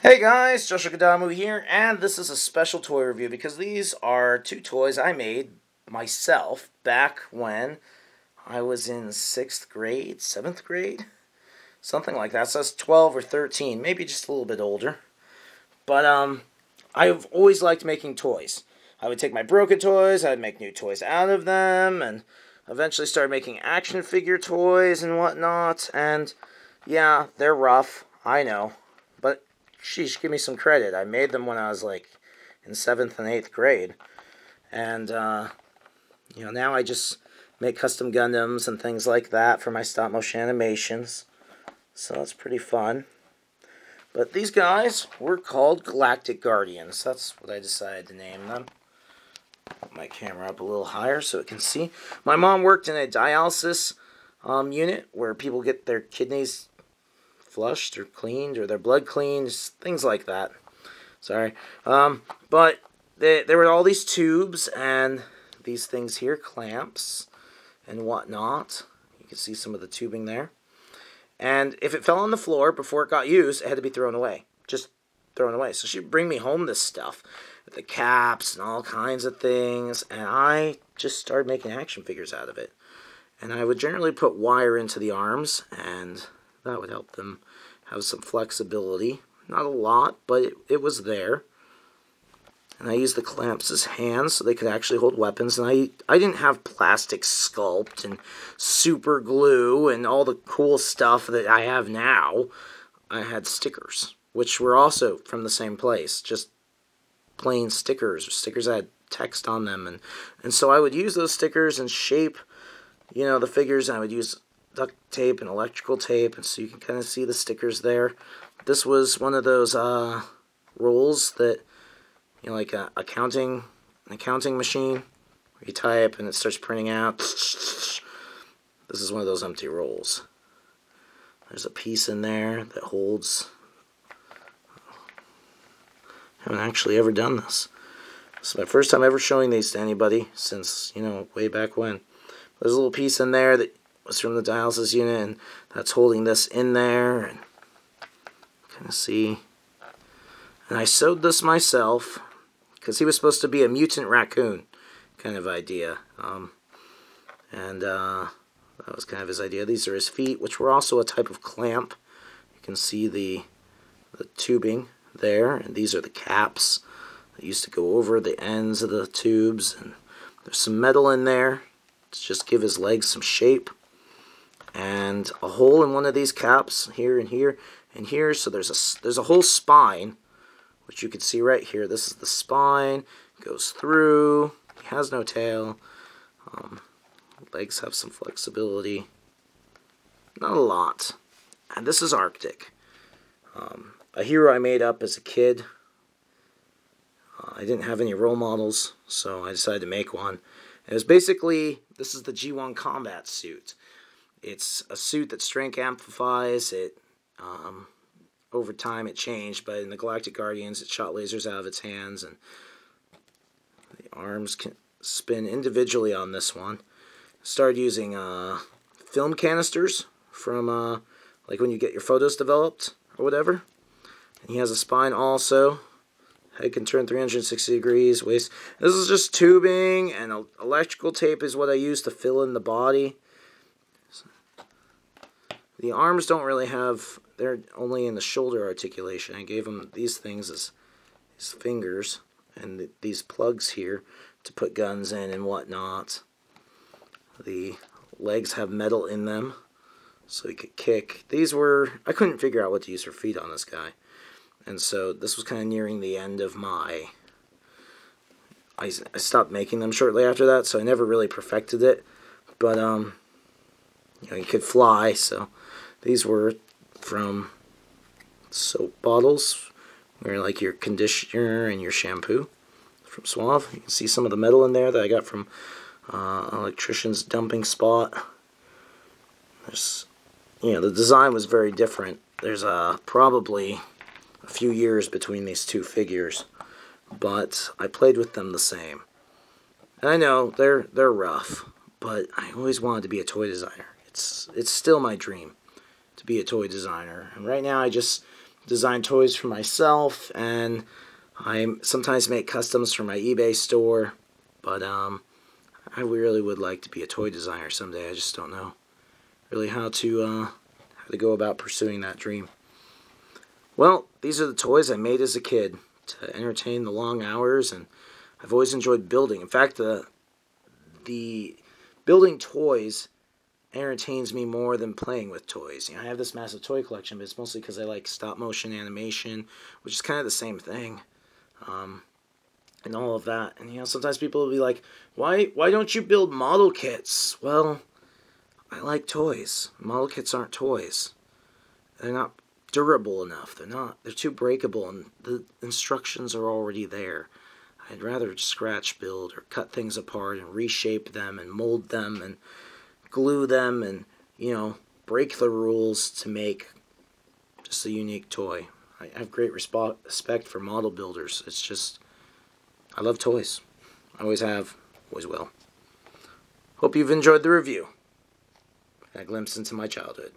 Hey guys, Joshua Kadamu here, and this is a special toy review because these are two toys I made myself back when I was in 6th grade, 7th grade, something like that. So I was 12 or 13, maybe just a little bit older. But I've always liked making toys. I would take my broken toys, I'd make new toys out of them, and eventually started making action figure toys and whatnot. And yeah, they're rough, I know, but sheesh, give me some credit. I made them when I was like in 7th and 8th grade. And, now I just make custom Gundams and things like that for my stop motion animations. So that's pretty fun. But these guys were called Galactic Guardians. That's what I decided to name them. Put my camera up a little higher so it can see. My mom worked in a dialysis unit where people get their kidneys flushed or cleaned or their blood cleaned, things like that. Sorry. But there were all these tubes and these things here, clamps and whatnot. You can see some of the tubing there. And if it fell on the floor before it got used, it had to be thrown away. Just thrown away. So she'd bring me home this stuff, the caps and all kinds of things, and I just started making action figures out of it. And I would generally put wire into the arms, and that would help them have some flexibility. Not a lot, but it was there. And I used the clamps as hands so they could actually hold weapons. And I didn't have plastic sculpt and super glue and all the cool stuff that I have now. I had stickers, which were also from the same place. Just plain stickers, or stickers that had text on them. And so I would use those stickers and shape, the figures. And I would use duct tape and electrical tape, and so you can kind of see the stickers there. This was one of those rolls that, like an accounting machine, where you type and it starts printing out. This is one of those empty rolls. There's a piece in there that holds. I haven't actually ever done this. This is my first time ever showing these to anybody since, way back when. There's a little piece in there that was from the dialysis unit, and that's holding this in there, and kind of see. And I sewed this myself because he was supposed to be a mutant raccoon kind of idea, that was kind of his idea. These are his feet, which were also a type of clamp. You can see the tubing there, and these are the caps that used to go over the ends of the tubes, and there's some metal in there to just give his legs some shape. And a hole in one of these caps here and here and here. So there's a whole spine, which you can see right here. This is the spine. Goes through. He has no tail. Legs have some flexibility. Not a lot. And this is Arctic. A hero I made up as a kid. I didn't have any role models, so I decided to make one. It was basically, this is the G1 combat suit. It's a suit that strength amplifies. It over time it changed, but in the Galactic Guardians it shot lasers out of its hands, and the arms can spin individually on this one. Started using film canisters from like when you get your photos developed or whatever. And he has a spine also. Head can turn 360 degrees. Waist. This is just tubing, and electrical tape is what I use to fill in the body. The arms don't really have, they're only in the shoulder articulation. I gave him these things as his fingers, and these plugs here to put guns in and whatnot. The legs have metal in them, so he could kick. These were, I couldn't figure out what to use for feet on this guy. And so this was kind of nearing the end of my, I stopped making them shortly after that, so I never really perfected it. But, he could fly, so these were from soap bottles, where like your conditioner and your shampoo from Suave. You can see some of the metal in there that I got from an electrician's dumping spot. There's, the design was very different. There's probably a few years between these two figures, but I played with them the same. And I know they're rough, but I always wanted to be a toy designer. It's still my dream to be a toy designer. And right now I just design toys for myself, and I sometimes make customs for my eBay store, but I really would like to be a toy designer someday. I just don't know really how to go about pursuing that dream. Well, these are the toys I made as a kid to entertain the long hours, and I've always enjoyed building. In fact, the building toys entertains me more than playing with toys. You know, I have this massive toy collection, but it's mostly because I like stop motion animation, which is kind of the same thing, and all of that. And you know, sometimes people will be like, "Why don't you build model kits?" Well, I like toys. Model kits aren't toys. They're not durable enough. They're too breakable, and the instructions are already there. I'd rather scratch build or cut things apart and reshape them and mold them and glue them and, you know, break the rules to make just a unique toy. I have great respect for model builders. It's just, I love toys. I always have, always will. Hope you've enjoyed the review. A glimpse into my childhood.